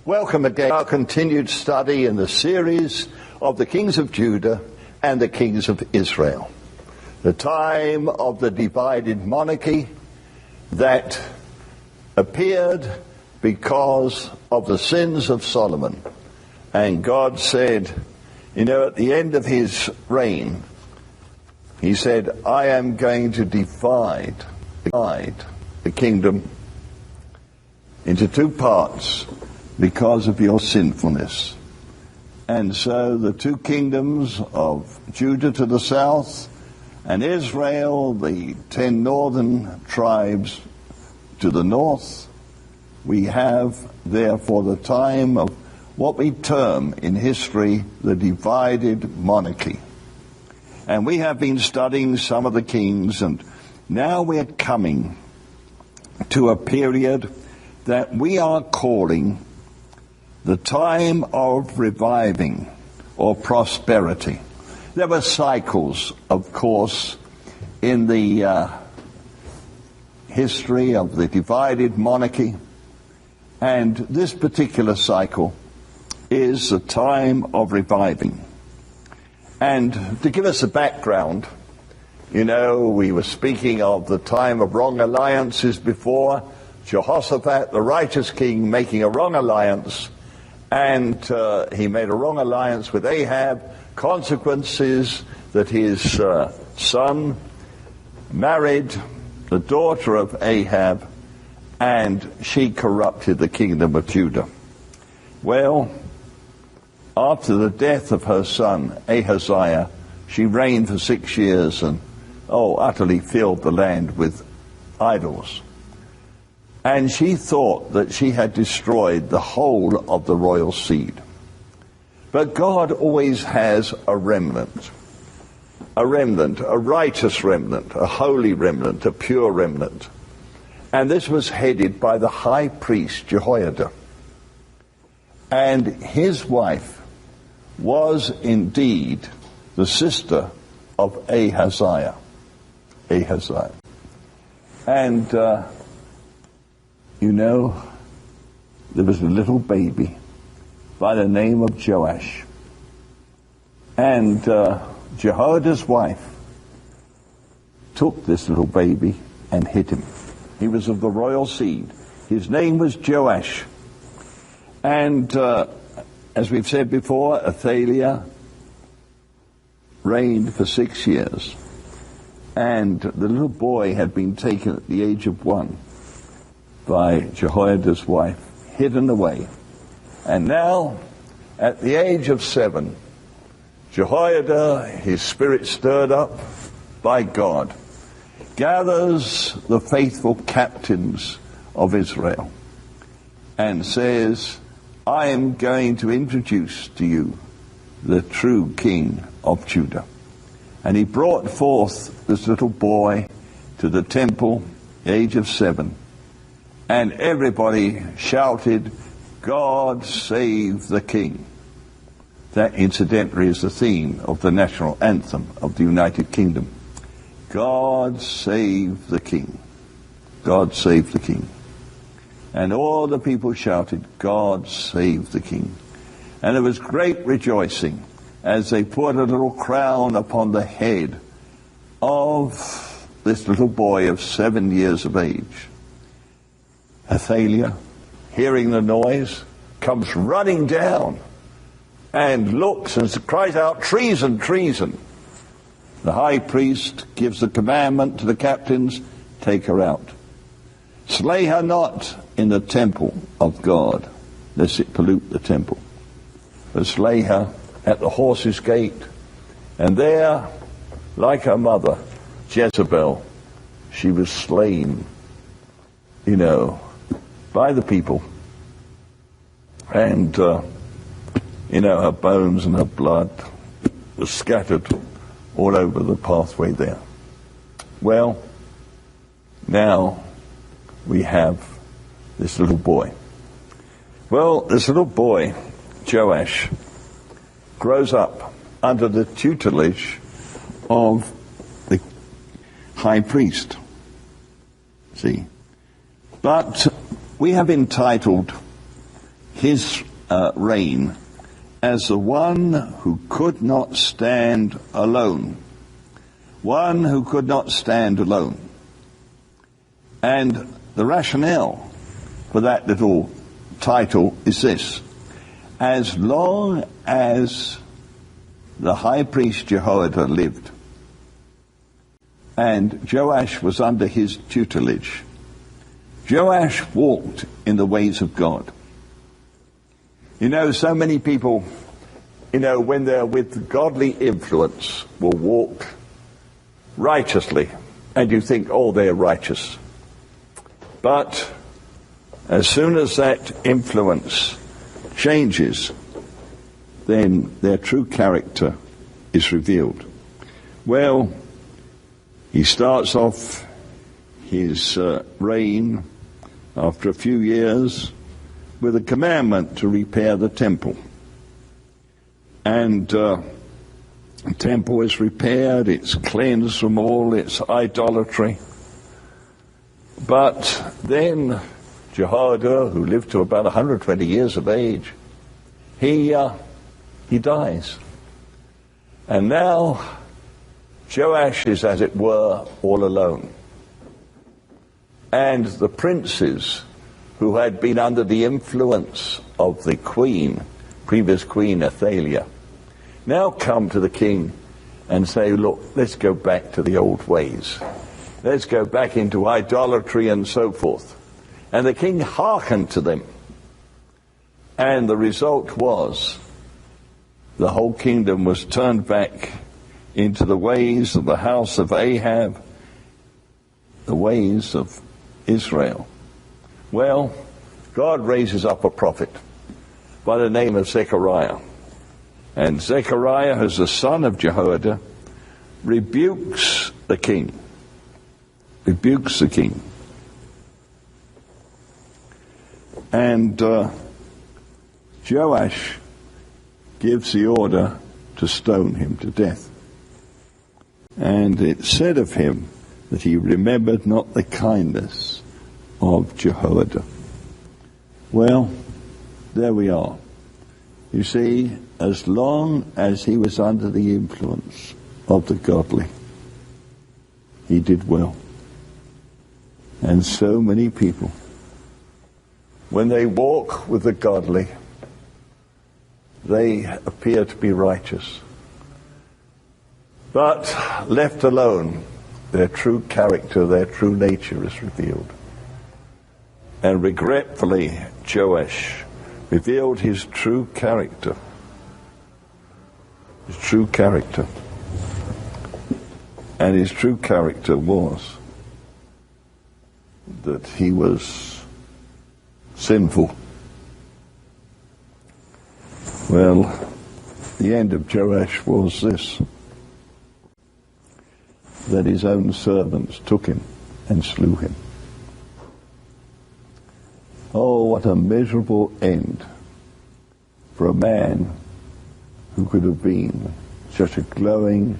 Welcome again to our continued study in the series of the kings of Judah and the kings of Israel. The time of the divided monarchy that appeared because of the sins of Solomon. And God said, at the end of his reign, he said, I am going to divide the kingdom into two parts because of your sinfulness. And so the two kingdoms of Judah to the south and Israel, the 10 northern tribes to the north, we have therefore the time of what we term in history the divided monarchy. And we have been studying some of the kings, and now we are coming to a period that we are calling the time of reviving or prosperity. There were cycles, of course, in the history of the divided monarchy, and this particular cycle is the time of reviving. And to give us a background, we were speaking of the time of wrong alliances before. Jehoshaphat, the righteous king, making a wrong alliance, and he made a wrong alliance with Ahab. Consequences that his son married the daughter of Ahab, and she corrupted the kingdom of Judah. Well, after the death of her son Ahaziah, she reigned for 6 years and utterly filled the land with idols. And she thought that she had destroyed the whole of the royal seed. But God always has a remnant, a righteous remnant, a holy remnant, a pure remnant. And this was headed by the high priest Jehoiada. And his wife was indeed the sister of Ahaziah. And there was a little baby by the name of Joash. And Jehoiada's wife took this little baby and hid him. He was of the royal seed. His name was Joash. And as we've said before, Athaliah reigned for 6 years. And the little boy had been taken at the age of 1 by Jehoiada's wife, hidden away. And now, at the age of 7, Jehoiada, his spirit stirred up by God, gathers the faithful captains of Israel and says, I am going to introduce to you the true king of Judah. And he brought forth this little boy to the temple, the age of 7. And everybody shouted, God save the king. That incidentally is the theme of the national anthem of the United Kingdom. God save the king. God save the king. And all the people shouted, God save the king. And there was great rejoicing as they put a little crown upon the head of this little boy of 7 years of age. Athaliah, hearing the noise, comes running down and looks and cries out, treason, treason. The high priest gives the commandment to the captains, take her out. Slay her not in the temple of God, lest it pollute the temple, but slay her at the horse's gate. And there, like her mother, Jezebel, she was slain, by the people. And, her bones and her blood were scattered all over the pathway there. Well, now we have this little boy. Well, this little boy, Joash, grows up under the tutelage of the high priest. See? But we have entitled his reign as the one who could not stand alone. One who could not stand alone. And the rationale for that little title is this: as long as the high priest Jehoiada lived, and Joash was under his tutelage, Joash walked in the ways of God. You know, so many people, when they're with godly influence, will walk righteously, and you think, oh, they're righteous. But as soon as that influence changes, then their true character is revealed. Well, he starts off his reign after a few years with a commandment to repair the temple. And the temple is repaired, it's cleansed from all its idolatry. But then Jehoiada, who lived to about 120 years of age, he dies. And now Joash is, as it were, all alone. And the princes who had been under the influence of the queen, previous queen Athaliah, now come to the king and say, look, let's go back to the old ways. Let's go back into idolatry and so forth. And the king hearkened to them. And the result was the whole kingdom was turned back into the ways of the house of Ahab, the ways of Israel. Well, God raises up a prophet by the name of Zechariah. And Zechariah, as the son of Jehoiada, rebukes the king. Rebukes the king. And Joash gives the order to stone him to death. And it said of him that he remembered not the kindness of Jehoiada. Well, there we are. You see, as long as he was under the influence of the godly, he did well. And so many people, when they walk with the godly, they appear to be righteous. But left alone, their true character, their true nature is revealed. And regretfully, Joash revealed his true character. His true character. And his true character was that he was sinful. Well, the end of Joash was this: that his own servants took him and slew him. Oh, what a miserable end for a man who could have been such a glowing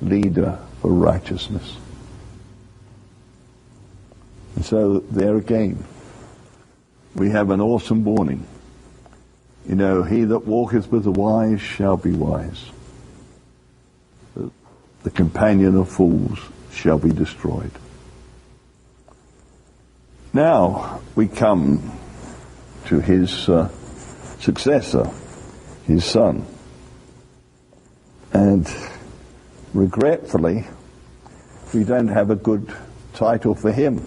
leader for righteousness. And so there again, we have an awesome warning. You know, he that walketh with the wise shall be wise. The companion of fools shall be destroyed. Now we come to his successor, his son. And regretfully, we don't have a good title for him.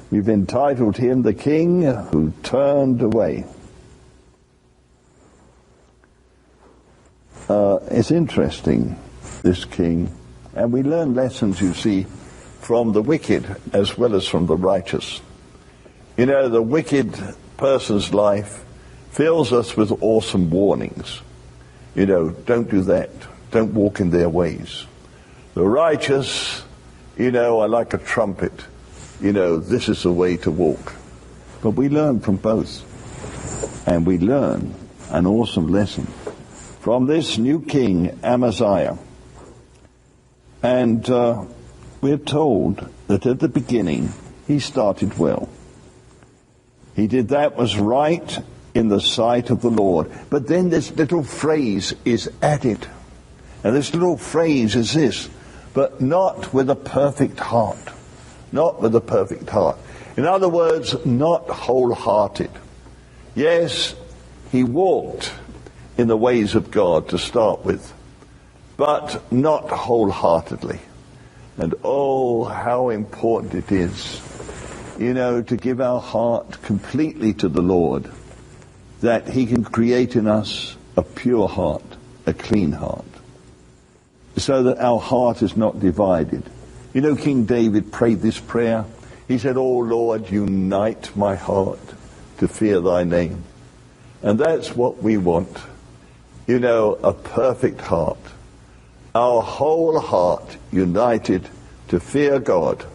We've entitled him the king who turned away. It's interesting, this king, and we learn lessons, you see, from the wicked as well as from the righteous. You know, the wicked person's life fills us with awesome warnings. You know, don't do that. Don't walk in their ways. The righteous, you know, are like a trumpet. You know, this is the way to walk. But we learn from both. And we learn an awesome lesson from this new king, Amaziah. And we're told that at the beginning, he started well. He did that was right in the sight of the Lord. But then this little phrase is added. And this little phrase is this: but not with a perfect heart. Not with a perfect heart. In other words, not wholehearted. Yes, he walked in the ways of God to start with, but not wholeheartedly. And oh, how important it is, to give our heart completely to the Lord, that he can create in us a pure heart, a clean heart, so that our heart is not divided. King David prayed this prayer. He said, "Oh Lord, unite my heart to fear thy name." And that's what we want. A perfect heart. Our whole heart united to fear God,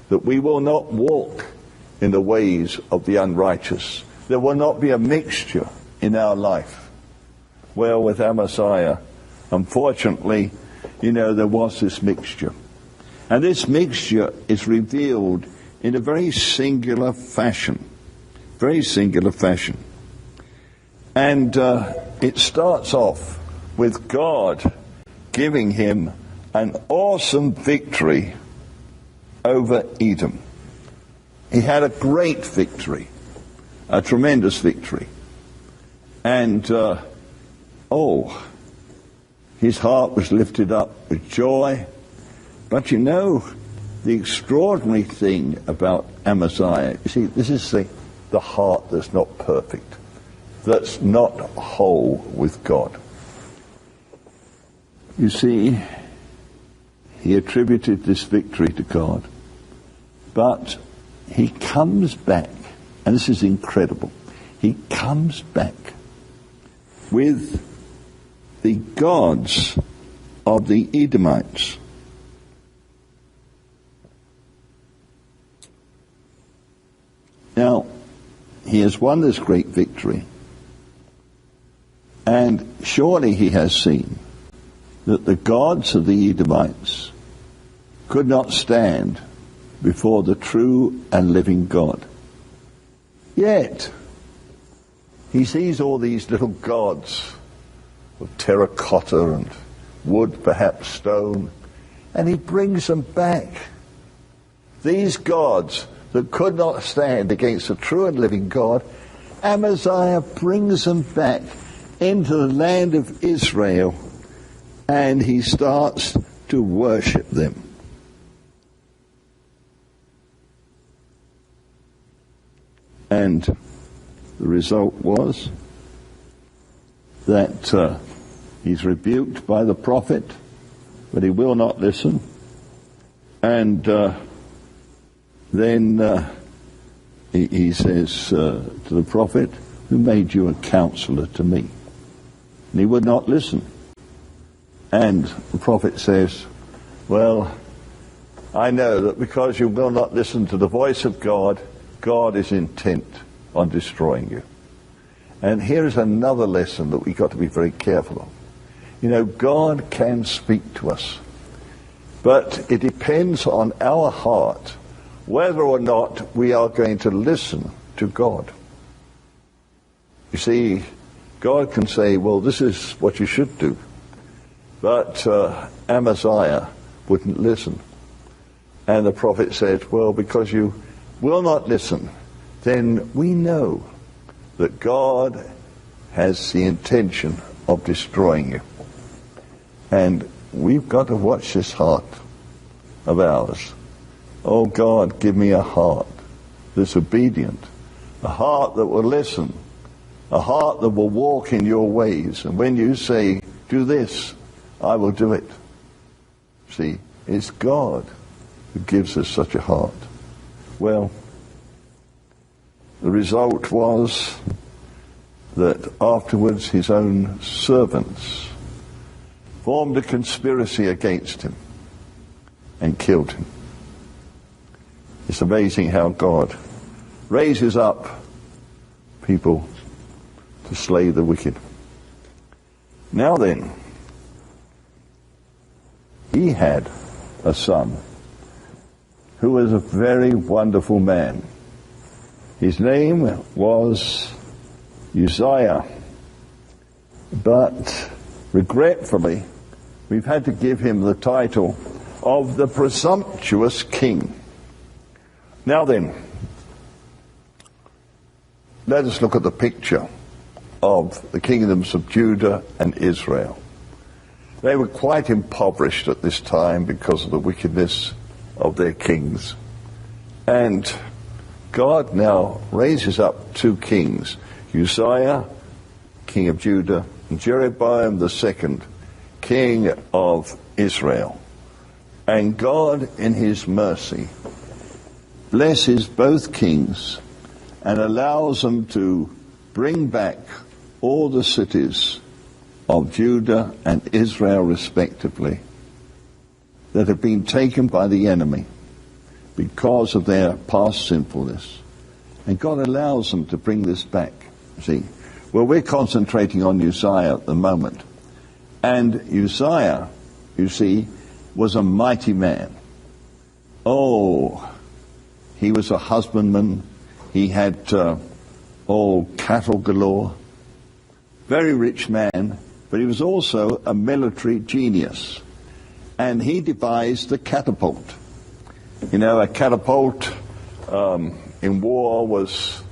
that we will not walk in the ways of the unrighteous. There will not be a mixture in our life. Well, with Amaziah, unfortunately, there was this mixture. And this mixture is revealed in a very singular fashion. Very singular fashion. And it starts off with God giving him an awesome victory over Edom. He had a great victory, a tremendous victory. And, his heart was lifted up with joy. But the extraordinary thing about Amaziah, this is the heart that's not perfect, that's not whole with God. You see, he attributed this victory to God. But he comes back, and this is incredible, he comes back with the gods of the Edomites. Now, he has won this great victory, and surely he has seen that the gods of the Edomites could not stand before the true and living God. Yet, he sees all these little gods of terracotta and wood, perhaps stone, and he brings them back. These gods that could not stand against the true and living God, Amaziah brings them back into the land of Israel, and he starts to worship them. And the result was that he's rebuked by the prophet, but he will not listen. And then he says to the prophet, "Who made you a counselor to me?" And he would not listen. And the prophet says, "Well, I know that because you will not listen to the voice of God, God is intent on destroying you." And here is another lesson that we've got to be very careful of. God can speak to us, but it depends on our heart whether or not we are going to listen to God. You see, God can say, "Well, this is what you should do." But Amaziah wouldn't listen. And the prophet said, "Well, because you will not listen, then we know that God has the intention of destroying you." And we've got to watch this heart of ours. Oh God, give me a heart that's obedient, a heart that will listen, a heart that will walk in your ways. And when you say, "Do this," I will do it. See, it's God who gives us such a heart. Well, the result was that afterwards his own servants formed a conspiracy against him and killed him. It's amazing how God raises up people to slay the wicked. Now then, he had a son who was a very wonderful man. His name was Uzziah. But regretfully, we've had to give him the title of the presumptuous king. Now then, let us look at the picture of the kingdoms of Judah and Israel. They were quite impoverished at this time because of the wickedness of their kings. And God now raises up two kings, Uzziah, king of Judah, and Jeroboam the second, king of Israel. And God, in his mercy, blesses both kings and allows them to bring back all the cities of Judah and Israel respectively that have been taken by the enemy because of their past sinfulness. And God allows them to bring this back. See, well, we're concentrating on Uzziah at the moment. And Uzziah, you see, was a mighty man. Oh, he was a husbandman. He had cattle galore. Very rich man, but he was also a military genius. And he devised the catapult. You know, a catapult in war was,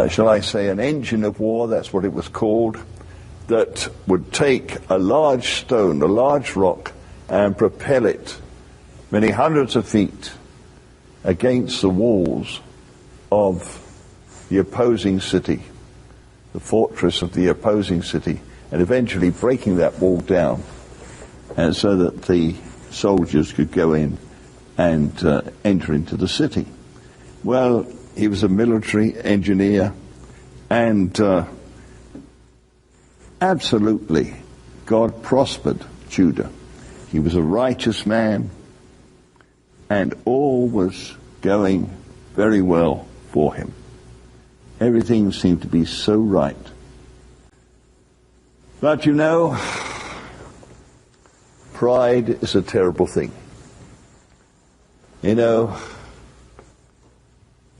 shall I say, an engine of war, that's what it was called, that would take a large stone, a large rock, and propel it many hundreds of feet against the walls of the opposing city, the fortress of the opposing city, and eventually breaking that wall down, and so that the soldiers could go in and enter into the city. Well, he was a military engineer, and absolutely God prospered Judah. He was a righteous man, and all was going very well for him. Everything seemed to be so right. But you know, pride is a terrible thing. You know,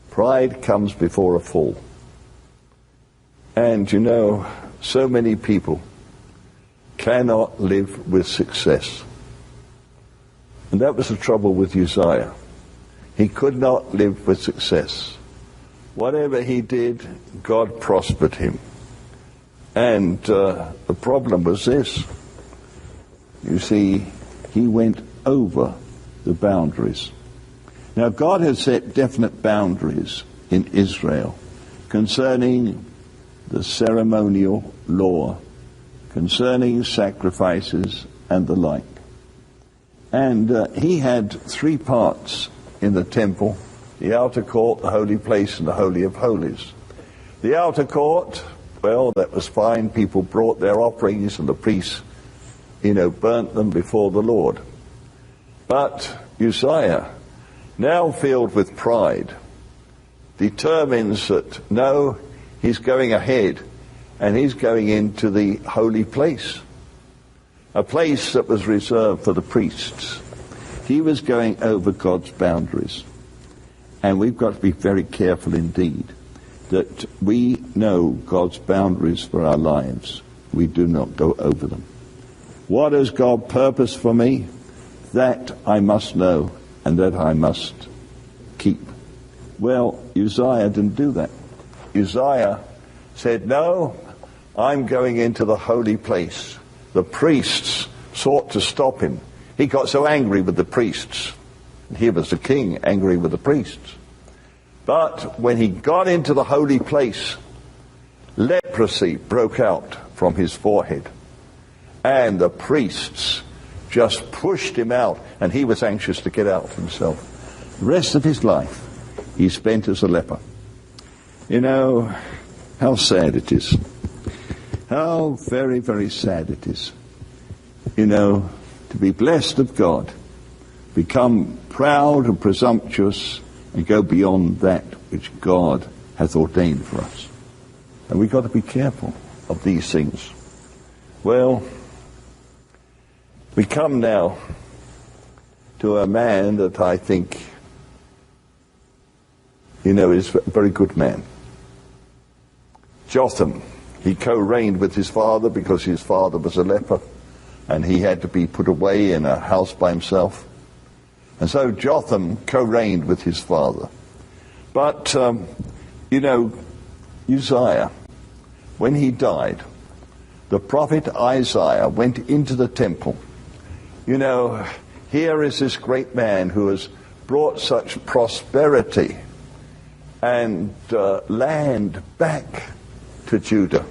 pride comes before a fall. And you know, so many people cannot live with success. And that was the trouble with Uzziah. He could not live with success. Whatever he did, God prospered him. And the problem was this. You see, he went over the boundaries. Now, God had set definite boundaries in Israel concerning the ceremonial law, concerning sacrifices and the like. And he had three parts in the temple: the outer court, the holy place, and the Holy of Holies. The outer court, well, that was fine. People brought their offerings and the priests, burnt them before the Lord. But Uzziah, now filled with pride, determines that no, he's going ahead and he's going into the holy place, a place that was reserved for the priests. He was going over God's boundaries. And we've got to be very careful indeed that we know God's boundaries for our lives. We do not go over them. What has God purposed for me? That I must know and that I must keep. Well, Uzziah didn't do that. Uzziah said, no, I'm going into the holy place. The priests sought to stop him. He got so angry with the priests. He was the king, angry with the priests. But when he got into the holy place, leprosy broke out from his forehead. And the priests just pushed him out, and he was anxious to get out himself. The rest of his life he spent as a leper. You know, how sad it is. How very, very sad it is. To be blessed of God, become proud and presumptuous, and go beyond that which God hath ordained for us. And we've got to be careful of these things. Well, we come now to a man that I think, is a very good man. Jotham, he co-reigned with his father because his father was a leper and he had to be put away in a house by himself. And so Jotham co-reigned with his father. But, Uzziah, when he died, the prophet Isaiah went into the temple. Here is this great man who has brought such prosperity and land back to Judah.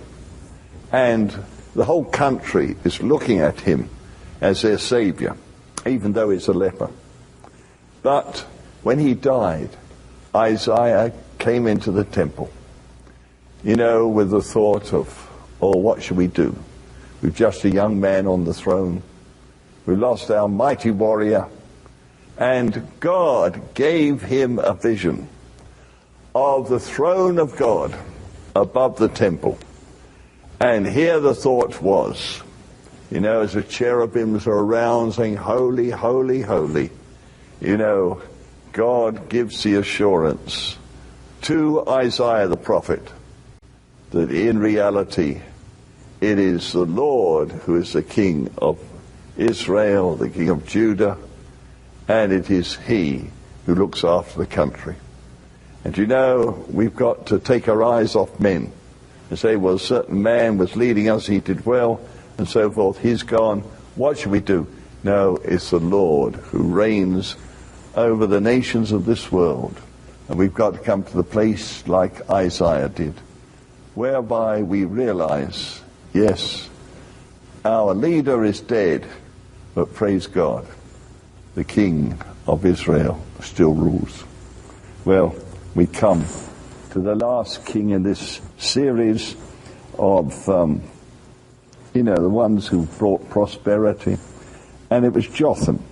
And the whole country is looking at him as their savior, even though he's a leper. But when he died, Isaiah came into the temple, with the thought of, what should we do? We've just a young man on the throne. We lost our mighty warrior. And God gave him a vision of the throne of God above the temple. And here the thought was, as the cherubims are around saying, holy, holy, holy, God gives the assurance to Isaiah the prophet that in reality it is the Lord who is the King of Israel, the King of Judah, and it is he who looks after the country. And we've got to take our eyes off men and say, well, a certain man was leading us, he did well, and so forth, he's gone, what should we do? No, it's the Lord who reigns over the nations of this world. And we've got to come to the place like Isaiah did, whereby we realize, yes, our leader is dead, but praise God, the King of Israel still rules. Well, we come to the last king in this series of, the ones who brought prosperity, and it was Jotham.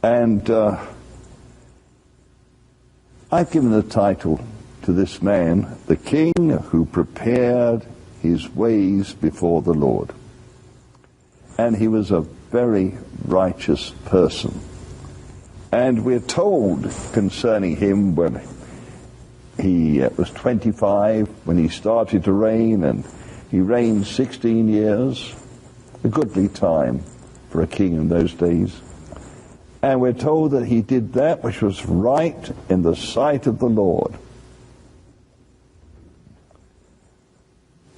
And I've given the title to this man, the king who prepared his ways before the Lord. And he was a very righteous person. And we're told concerning him when he was 25, when he started to reign, and he reigned 16 years, a goodly time for a king in those days. And we're told that he did that which was right in the sight of the Lord.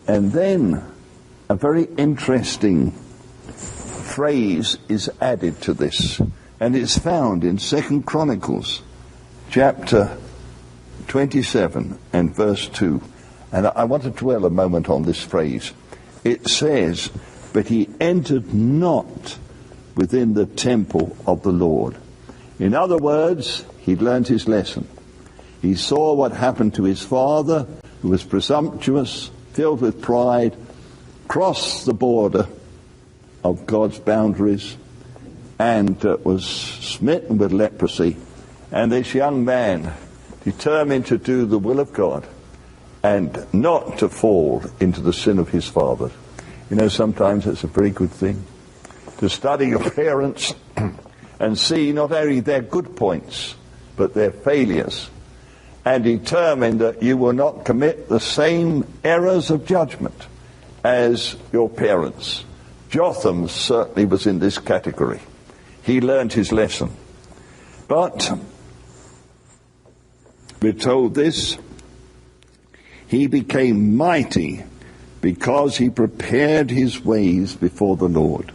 And then a very interesting phrase is added to this, and it's found in 2 Chronicles chapter 27 and verse 2. And I want to dwell a moment on this phrase. It says, but he entered not within the temple of the Lord. In other words, he'd learned his lesson. He saw what happened to his father, who was presumptuous, filled with pride, crossed the border of God's boundaries, and was smitten with leprosy. And this young man determined to do the will of God and not to fall into the sin of his father. Sometimes it's a very good thing to study your parents and see not only their good points, but their failures, and determine that you will not commit the same errors of judgment as your parents. Jotham certainly was in this category. He learned his lesson. But we're told this, he became mighty because he prepared his ways before the Lord.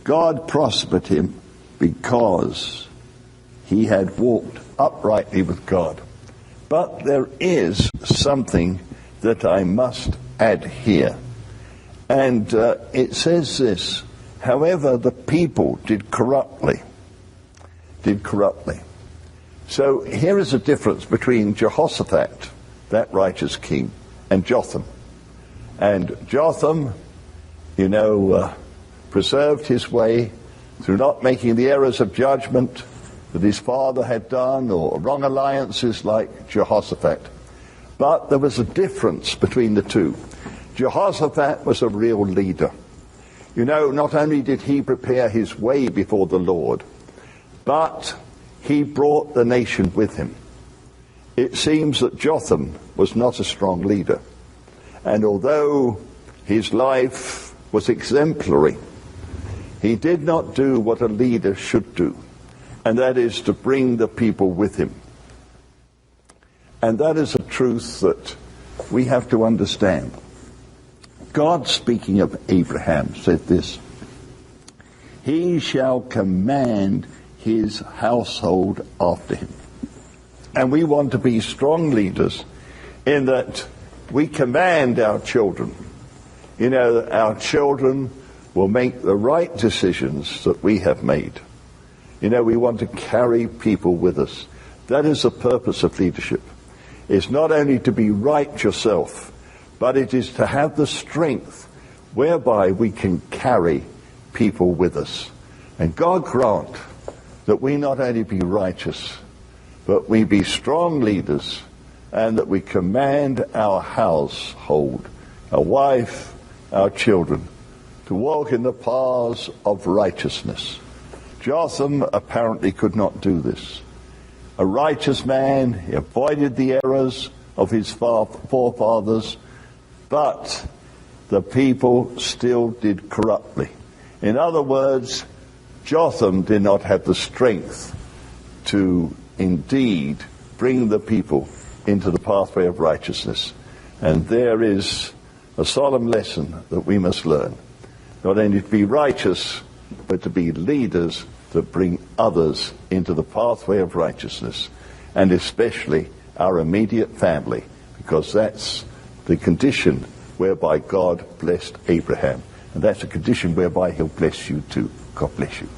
God prospered him because he had walked uprightly with God. But there is something that I must add here. And it says this, however, the people did corruptly. So here is a difference between Jehoshaphat, that righteous king, and Jotham. And Jotham, preserved his way through not making the errors of judgment that his father had done, or wrong alliances like Jehoshaphat. But there was a difference between the two. Jehoshaphat was a real leader. Not only did he prepare his way before the Lord, but he brought the nation with him. It seems that Jotham was not a strong leader. And although his life was exemplary, he did not do what a leader should do, and that is to bring the people with him. And that is a truth that we have to understand. God, speaking of Abraham, said this: "He shall command his household after him." And we want to be strong leaders in that we command our children. You know, our children will make the right decisions that we have made. You know, we want to carry people with us. That is the purpose of leadership. It's not only to be right yourself, but it is to have the strength whereby we can carry people with us. And God grant that we not only be righteous, but we be strong leaders, and that we command our household, our wife, our children, to walk in the paths of righteousness. Jotham apparently could not do this. A righteous man, he avoided the errors of his forefathers, but the people still did corruptly. In other words, Jotham did not have the strength to indeed bring the people into the pathway of righteousness. And there is a solemn lesson that we must learn. Not only to be righteous, but to be leaders that bring others into the pathway of righteousness, and especially our immediate family, because that's the condition whereby God blessed Abraham. And that's a condition whereby he'll bless you too. God bless you.